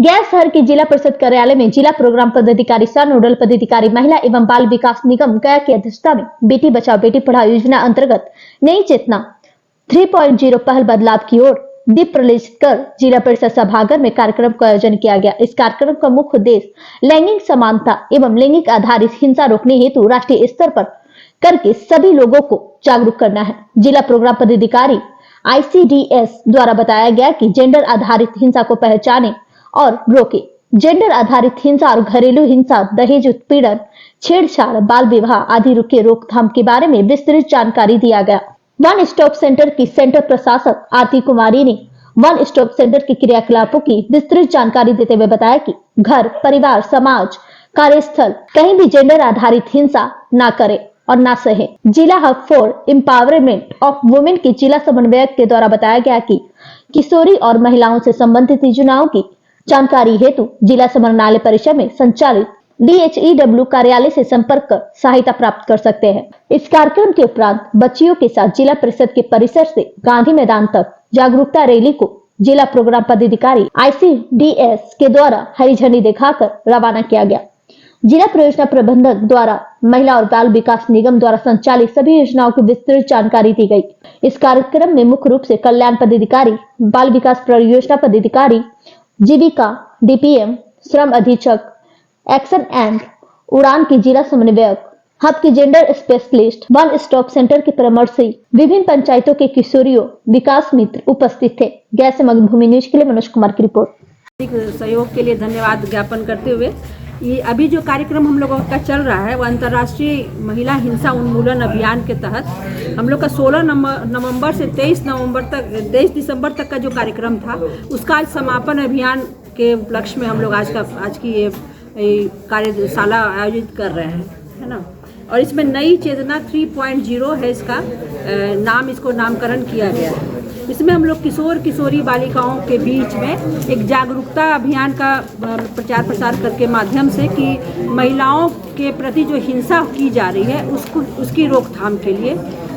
गया शहर के जिला परिषद कार्यालय में जिला प्रोग्राम पदाधिकारी सह नोडल पदाधिकारी महिला एवं बाल विकास निगम गया की अध्यक्षता में बेटी बचाओ बेटी पढ़ाओ योजना अंतर्गत नई चेतना 3.0 पहल बदलाव की ओर दीप प्रज्वलित कर जिला परिषद सभागार में कार्यक्रम का आयोजन किया गया। इस कार्यक्रम का मुख्य उद्देश्य लैंगिक समानता एवं लैंगिक आधारित हिंसा रोकने हेतु राष्ट्रीय स्तर पर करके सभी लोगों को जागरूक करना है। जिला प्रोग्राम पदाधिकारी ICDS द्वारा बताया गया कि जेंडर आधारित हिंसा को पहचाने और रोके। जेंडर आधारित हिंसा और घरेलू हिंसा, दहेज उत्पीड़न, छेड़छाड़, बाल विवाह आदि के रोकथाम के बारे में विस्तृत जानकारी दिया गया। वन स्टॉप सेंटर की सेंटर प्रशासक आरती कुमारी ने वन स्टॉप सेंटर के क्रियाकलापों की विस्तृत जानकारी देते हुए बताया कि घर, परिवार, समाज, कार्यस्थल कहीं भी जेंडर आधारित हिंसा न करे और ना सहे। जिला hub for empowerment of women के जिला समन्वयक के द्वारा बताया गया कि किशोरी और महिलाओं से संबंधित योजनाओं की जानकारी हेतु जिला समन्वय परिसर में संचालित DHEW कार्यालय से संपर्क कर सहायता प्राप्त कर सकते हैं। इस कार्यक्रम के उपरांत बच्चियों के साथ जिला परिषद के परिसर से गांधी मैदान तक जागरूकता रैली को जिला प्रोग्राम पदाधिकारी ICDS के द्वारा हरी झंडी दिखाकर रवाना किया गया। जिला परियोजना प्रबंधक द्वारा महिला और बाल विकास निगम द्वारा संचालित सभी योजनाओं की विस्तृत जानकारी दी गई। इस कार्यक्रम में मुख्य रूप से कल्याण पदाधिकारी, बाल विकास परियोजना पदाधिकारी, जीविका DPM, श्रम अधीक्षक, एक्शन एंड उड़ान की जिला समन्वयक, हब की gender specialist, one stop centre के परामर्शी, विभिन्न पंचायतों के किशोरियों विकास मित्र उपस्थित थे। गया से मगभूमि न्यूज के लिए मनोज कुमार की रिपोर्ट। सहयोग के लिए धन्यवाद ज्ञापन करते हुए ये अभी जो कार्यक्रम हम लोगों का चल रहा है वो अंतर्राष्ट्रीय महिला हिंसा उन्मूलन अभियान के तहत हम लोग का 16 नवंबर से 23 दिसंबर तक का जो कार्यक्रम था उसका आज समापन अभियान के उपलक्ष्य में हम लोग आज की ये कार्यशाला आयोजित कर रहे हैं, है ना। और इसमें नई चेतना 3.0 है, इसको नामकरण किया गया है। इसमें हम लोग किशोर किशोरी बालिकाओं के बीच में एक जागरूकता अभियान का प्रचार प्रसार करके माध्यम से कि महिलाओं के प्रति जो हिंसा की जा रही है उसकी रोकथाम के लिए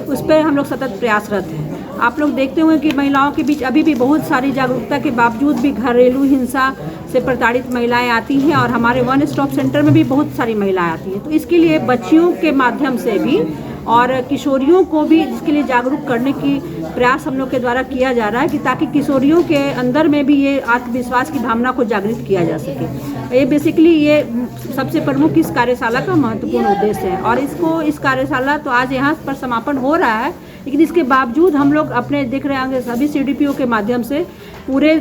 उस पर हम लोग सतत प्रयासरत हैं। आप लोग देखते होंगे कि महिलाओं के बीच अभी भी बहुत सारी जागरूकता के बावजूद भी घरेलू हिंसा से प्रताड़ित महिलाएं आती हैं और हमारे वन स्टॉप सेंटर में भी बहुत सारी महिलाएं आती हैं। तो इसके लिए बच्चियों के माध्यम से भी और किशोरियों को भी इसके लिए जागरूक करने की प्रयास हम लोग के द्वारा किया जा रहा है कि ताकि किशोरियों के अंदर में भी ये आत्मविश्वास की भावना को जागृत किया जा सके। ये बेसिकली ये सबसे प्रमुख इस कार्यशाला का महत्वपूर्ण उद्देश्य है। और इस कार्यशाला तो आज यहाँ पर समापन हो रहा है, लेकिन इसके बावजूद हम लोग अपने दिख रहे होंगे सभी CDPO के माध्यम से पूरे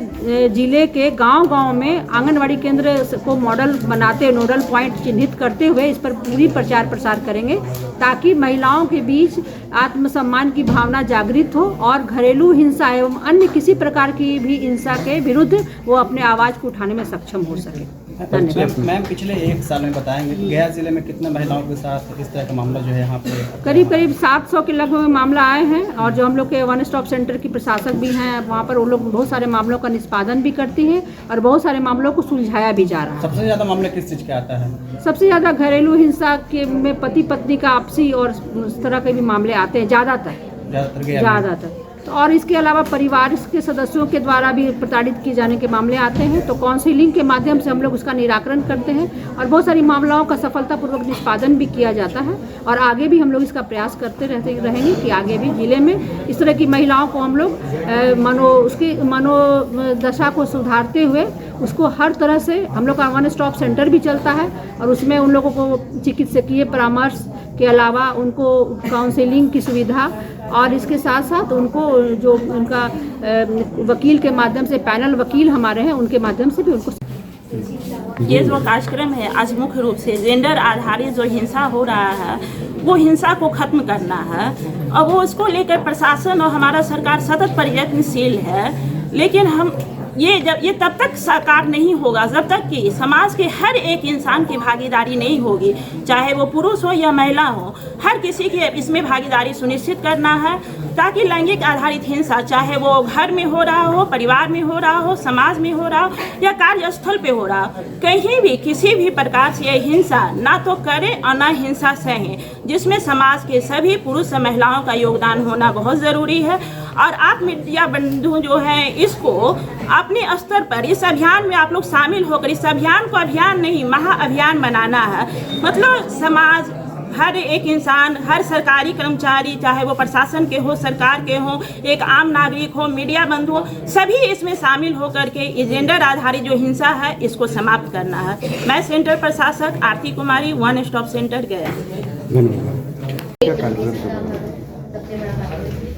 जिले के गांव-गांव में आंगनवाड़ी केंद्र को मॉडल बनाते, नोडल पॉइंट चिन्हित करते हुए इस पर पूरी प्रचार प्रसार करेंगे ताकि महिलाओं के बीच आत्मसम्मान की भावना जागृत हो और घरेलू हिंसा एवं अन्य किसी प्रकार की भी हिंसा के विरुद्ध वो अपने आवाज़ को उठाने में सक्षम हो सके। मैम, पिछले 1 साल में बताएंगे कि गया जिले में कितने महिलाओं के साथ इस तरह का मामला जो है यहाँ पे करीब 700 के लगभग मामला आए हैं। और जो हम लोग के वन स्टॉप सेंटर की प्रशासक भी हैं वहाँ पर वो लोग बहुत सारे मामलों का निष्पादन भी करती हैं और बहुत सारे मामलों को सुलझाया भी जा रहा है। सबसे ज़्यादा मामले किस चीज़ के आता है? सबसे ज़्यादा घरेलू हिंसा के में पति पत्नी का आपसी और उस तरह के भी मामले आते हैं ज़्यादातर। तो और इसके अलावा परिवार के सदस्यों के द्वारा भी प्रताड़ित किए जाने के मामले आते हैं। तो काउंसिलिंग के माध्यम से हम लोग उसका निराकरण करते हैं और बहुत सारी मामलों का सफलतापूर्वक निष्पादन भी किया जाता है। और आगे भी हम लोग इसका प्रयास करते रहेंगे कि आगे भी जिले में इस तरह की महिलाओं को हम लोग उसकी मनोदशा को सुधारते हुए उसको हर तरह से हम लोग का वन स्टॉप सेंटर भी चलता है और उसमें उन लोगों को चिकित्सकीय परामर्श के अलावा उनको काउंसलिंग की सुविधा और इसके साथ साथ उनको जो उनका वकील के माध्यम से पैनल वकील हमारे हैं उनके माध्यम से भी उनको ये जो कार्यक्रम है आज मुख्य रूप से जेंडर आधारित जो हिंसा हो रहा है वो हिंसा को खत्म करना है और वो उसको लेकर प्रशासन और हमारा सरकार सतत प्रयत्नशील है। लेकिन हम ये तब तक साकार नहीं होगा जब तक कि समाज के हर एक इंसान की भागीदारी नहीं होगी, चाहे वो पुरुष हो या महिला हो, हर किसी की इसमें भागीदारी सुनिश्चित करना है ताकि लैंगिक आधारित हिंसा चाहे वो घर में हो रहा हो, परिवार में हो रहा हो, समाज में हो रहा हो या कार्यस्थल पे हो रहा हो, कहीं भी किसी भी प्रकार से यह हिंसा ना तो करे और ना हिंसा सहे, जिसमें समाज के सभी पुरुष और महिलाओं का योगदान होना बहुत ज़रूरी है। और आप मीडिया बंधु जो हैं इसको अपने स्तर पर इस अभियान में आप लोग शामिल होकर इस अभियान को अभियान नहीं महाअभियान बनाना है। मतलब समाज, हर एक इंसान, हर सरकारी कर्मचारी, चाहे वो प्रशासन के हो, सरकार के हो, एक आम नागरिक हो, मीडिया बंधु हो, सभी इसमें शामिल होकर के ये जेंडर आधारित जो हिंसा है इसको समाप्त करना है। मैं सेंटर प्रशासक Aarti Kumari, one stop centre गया।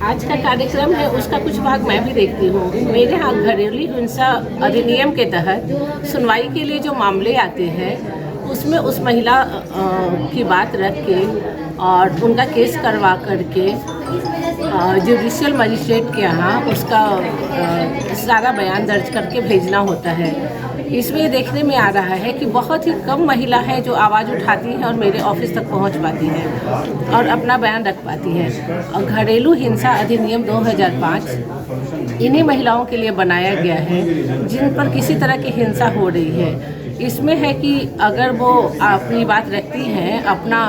आज का कार्यक्रम है उसका कुछ भाग मैं भी देखती हूँ। मेरे यहाँ घरेलू हिंसा अधिनियम के तहत सुनवाई के लिए जो मामले आते हैं उसमें उस महिला की बात रख के और उनका केस करवा करके जुडिशियल मजिस्ट्रेट के यहाँ उसका सारा बयान दर्ज करके भेजना होता है। इसमें ये देखने में आ रहा है कि बहुत ही कम महिला है जो आवाज़ उठाती हैं और मेरे ऑफिस तक पहुंच पाती हैं और अपना बयान रख पाती हैं। और घरेलू हिंसा अधिनियम 2005 इन्हीं महिलाओं के लिए बनाया गया है जिन पर किसी तरह की हिंसा हो रही है। इसमें है कि अगर वो अपनी बात रखती हैं, अपना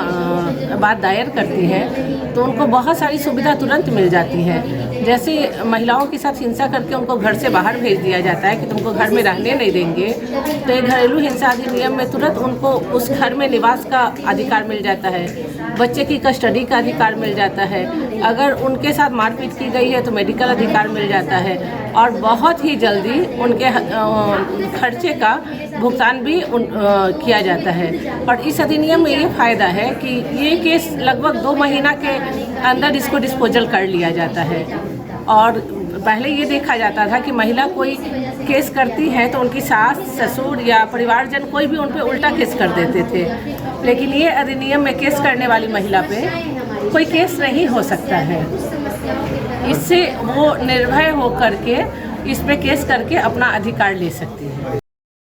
बात दायर करती हैं, तो उनको बहुत सारी सुविधा तुरंत मिल जाती है। जैसे महिलाओं के साथ हिंसा करके उनको घर से बाहर भेज दिया जाता है कि तुमको घर में रहने नहीं देंगे, तो ये घरेलू हिंसा अधिनियम में तुरंत उनको उस घर में निवास का अधिकार मिल जाता है, बच्चे की कस्टडी का अधिकार मिल जाता है, अगर उनके साथ मारपीट की गई है तो मेडिकल अधिकार मिल जाता है और बहुत ही जल्दी उनके खर्चे का भुगतान भी किया जाता है। और इस अधिनियम में ये फ़ायदा है कि ये केस लगभग 2 महीना के अंदर इसको डिस्पोजल कर लिया जाता है। और पहले ये देखा जाता था कि महिला कोई केस करती है तो उनकी सास, ससुर या परिवारजन कोई भी उन पे उल्टा केस कर देते थे, लेकिन ये अधिनियम में केस करने वाली महिला पे कोई केस नहीं हो सकता है। इससे वो निर्भय होकर के इस पे केस करके अपना अधिकार ले सकती है।